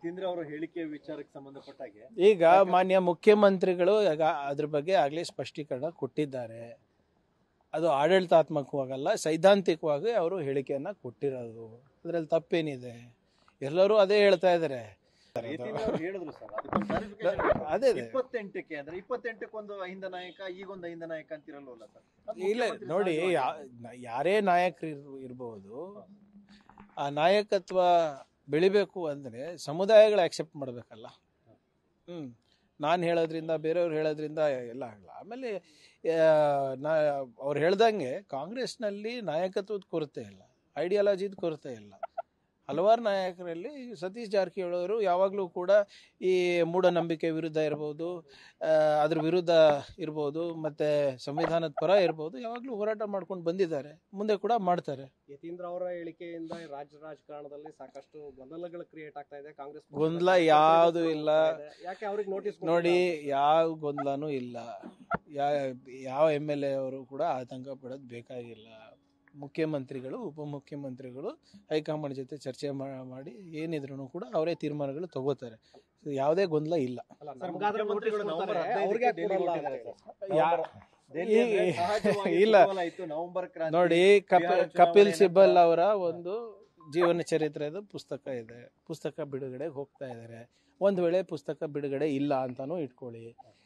ಯತೀಂದ್ರ ಅವರ ಹೇಳಿಕೆ ವಿಚಾರಕ್ಕೆ ಸಂಬಂಧಪಟ್ಟ ಹಾಗೆ ಈಗ ಮಾನ್ಯ ಮುಖ್ಯಮಂತ್ರಿಗಳು ಅದ್ರ ಬಗ್ಗೆ ಆಗಲೇ ಸ್ಪಷ್ಟೀಕರಣ ಕೊಟ್ಟಿದ್ದಾರೆ. ಅದು ಆಡಳಿತಾತ್ಮಕವಾಗಲ್ಲ, ಸೈದ್ಧಾಂತಿಕವಾಗಿ ಅವರು ಹೇಳಿಕೆಯನ್ನ ಕೊಟ್ಟಿರೋದು. ಅದರಲ್ಲಿ ತಪ್ಪೇನಿದೆ? ಎಲ್ಲರೂ ಅದೇ ಹೇಳ್ತಾ ಇದ್ದಾರೆ. ಹೇಳಿದ್ರು ಸರ್, ಅದಕ್ಕೊಂದು clarification ಅದೇ 28ಕ್ಕೆ ಅಂದ್ರೆ 28ಕ್ಕೆ ಒಂದು ಅಹಿಂದ ನಾಯಕ, ಈಗೊಂದು ಅಹಿಂದ ನಾಯಕ ಅಂತಿರಲ್ವಲ್ಲ ಸರ್? ಇಲ್ಲ ನೋಡಿ, ಯಾರೇ ನಾಯಕರು ಇರಬಹುದು, ಆ ನಾಯಕತ್ವ ಬೆಳಿಬೇಕು ಅಂದ್ರೆ ಸಮುದಾಯಗಳು ಆಕ್ಸೆಪ್ಟ್ ಮಾಡಬೇಕಲ್ಲ. ನಾನು ಹೇಳೋದ್ರಿಂದ ಬೇರೆಯವ್ರು ಹೇಳೋದ್ರಿಂದ ಎಲ್ಲ ಆಗಲ್ಲ. ಆಮೇಲೆ ಅವ್ರು ಹೇಳ್ದಂಗೆ ಕಾಂಗ್ರೆಸ್ನಲ್ಲಿ ನಾಯಕತ್ವದ ಕೊರತೆ ಇಲ್ಲ, ಐಡಿಯಾಲಜಿದ ಕೊರತೆ ಇಲ್ಲ. ಹಲವಾರು ನಾಯಕರಲ್ಲಿ ಸತೀಶ್ ಜಾರಕಿಹೊಳಿ ಅವರು ಯಾವಾಗಲೂ ಕೂಡ ಈ ಮೂಢನಂಬಿಕೆ ವಿರುದ್ಧ ಇರ್ಬೋದು, ಅದ್ರ ವಿರುದ್ಧ ಇರ್ಬೋದು, ಮತ್ತು ಸಂವಿಧಾನದ ಪರ ಇರ್ಬೋದು, ಯಾವಾಗಲೂ ಹೋರಾಟ ಮಾಡ್ಕೊಂಡು ಬಂದಿದ್ದಾರೆ, ಮುಂದೆ ಕೂಡ ಮಾಡ್ತಾರೆ. ಯತೀಂದ್ರ ಅವರ ಹೇಳಿಕೆಯಿಂದ ರಾಜ್ಯ ರಾಜಕಾರಣದಲ್ಲಿ ಸಾಕಷ್ಟು ಗೊಂದಲಗಳು ಕ್ರಿಯೇಟ್ ಆಗ್ತಾ ಇದೆ. ಕಾಂಗ್ರೆಸ್ ಗೊಂದಲ ಯಾವುದು ಇಲ್ಲ. ಯಾಕೆ ಅವ್ರಿಗೆ ನೋಟಿಸ್ ನೋಡಿ, ಯಾವ ಗೊಂದಲನೂ ಇಲ್ಲ. ಯಾವ MLA ಅವರು ಕೂಡ ಆತಂಕ ಪಡೋದು ಬೇಕಾಗಿಲ್ಲ. ಮುಖ್ಯಮಂತ್ರಿಗಳು, ಉಪಮುಖ್ಯಮಂತ್ರಿಗಳು ಹೈಕಮಾಂಡ್ ಜೊತೆ ಚರ್ಚೆ ಮಾಡಿ ಏನಿದ್ರು ಕೂಡ ಅವರೇ ತೀರ್ಮಾನಗಳು ತಗೋತಾರೆ. ಯಾವುದೇ ಗೊಂದಲ ಇಲ್ಲ. ಇಲ್ಲ ನೋಡಿ, ಕಪಿಲ್ ಸಿಬಲ್ ಅವರ ಒಂದು ಜೀವನ ಚರಿತ್ರೆದ ಪುಸ್ತಕ ಇದೆ. ಪುಸ್ತಕ ಬಿಡುಗಡೆಗೆ ಹೋಗ್ತಾ ಇದ್ದಾರೆ. ಒಂದು ವೇಳೆ ಪುಸ್ತಕ ಬಿಡುಗಡೆ ಇಲ್ಲ ಅಂತಾನೂ ಇಟ್ಕೊಳ್ಳಿ.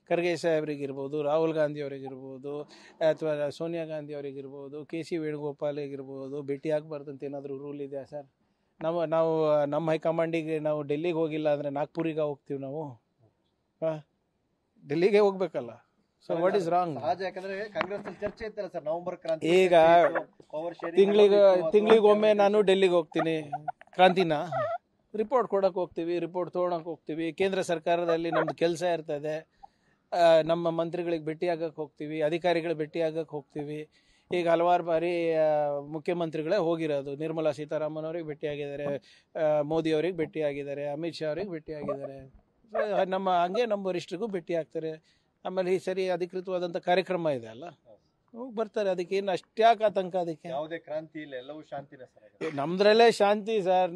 ಖರ್ಗೆ ಸಾಹೇಬ್ರಿಗಿರ್ಬೋದು, ರಾಹುಲ್ ಗಾಂಧಿ ಅವರಿಗಿರ್ಬೋದು, ಅಥವಾ ಸೋನಿಯಾ ಗಾಂಧಿ ಅವರಿಗಿರ್ಬೋದು, KC ವೇಣುಗೋಪಾಲ್ಗಿರ್ಬೋದು, ಭೇಟಿ ಆಗಬಾರ್ದು ಅಂತ ಏನಾದರೂ ರೂಲ್ ಇದೆಯಾ ಸರ್? ನಾವು ನಮ್ಮ ಹೈಕಮಾಂಡಿಗೆ ನಾವು ಡೆಲ್ಲಿಗೆ ಹೋಗಿಲ್ಲ ಅಂದರೆ ನಾಗ್ಪುರಿಗೆ ಹೋಗ್ತೀವಿ ನಾವು? ಡೆಲ್ಲಿಗೆ ಹೋಗ್ಬೇಕಲ್ಲ. So what is wrong? ಚರ್ಚೆ ಇತ್ತಲ್ಲ ಸರ್, ನವೆಂಬರ್ ಕ್ರಾಂತಿ. ಈಗ ತಿಂಗಳಿಗೊಮ್ಮೆ ನಾನು ಡೆಲ್ಲಿಗೆ ಹೋಗ್ತೀನಿ. ಕ್ರಾಂತಿನ ರಿಪೋರ್ಟ್ ಕೊಡಕ್ಕೆ ಹೋಗ್ತೀವಿ, ರಿಪೋರ್ಟ್ ತೊಗೊಳಕ್ಕೆ ಹೋಗ್ತೀವಿ. ಕೇಂದ್ರ ಸರ್ಕಾರದಲ್ಲಿ ನಮ್ದು ಕೆಲಸ ಇರ್ತದೆ. ನಮ್ಮ ಮಂತ್ರಿಗಳಿಗೆ ಭೇಟಿಯಾಗಕ್ಕೆ ಹೋಗ್ತೀವಿ, ಅಧಿಕಾರಿಗಳು ಭೇಟಿಯಾಗಕ್ಕೆ ಹೋಗ್ತೀವಿ. ಈಗ ಹಲವಾರು ಬಾರಿ ಮುಖ್ಯಮಂತ್ರಿಗಳೇ ಹೋಗಿರೋದು. ನಿರ್ಮಲಾ ಸೀತಾರಾಮನ್ ಅವ್ರಿಗೆ ಭೇಟಿಯಾಗಿದ್ದಾರೆ, ಮೋದಿ ಅವ್ರಿಗೆ ಭೇಟಿಯಾಗಿದ್ದಾರೆ, ಅಮಿತ್ ಶಾ ಅವ್ರಿಗೆ ಭೇಟಿಯಾಗಿದ್ದಾರೆ. ಹಂಗೆ ನಮ್ಮ ವರಿಷ್ಠರಿಗೂ ಭೇಟಿ ಆಗ್ತಾರೆ. ಆಮೇಲೆ ಈ ಸರಿ ಅಧಿಕೃತವಾದಂಥ ಕಾರ್ಯಕ್ರಮ ಇದೆ ಅಲ್ಲ, ಹೋಗಿ ಬರ್ತಾರೆ. ಅದಕ್ಕೆ ಏನು ಅಷ್ಟ್ಯಾಕೆ ಆತಂಕ? ಅದಕ್ಕೆ ಯಾವುದೇ ಕ್ರಾಂತಿ ಇಲ್ಲ, ಎಲ್ಲವೂ ಶಾಂತಿನೇ ಸರ್. ನಮ್ದ್ರಲ್ಲೇ ಶಾಂತಿ ಸರ್.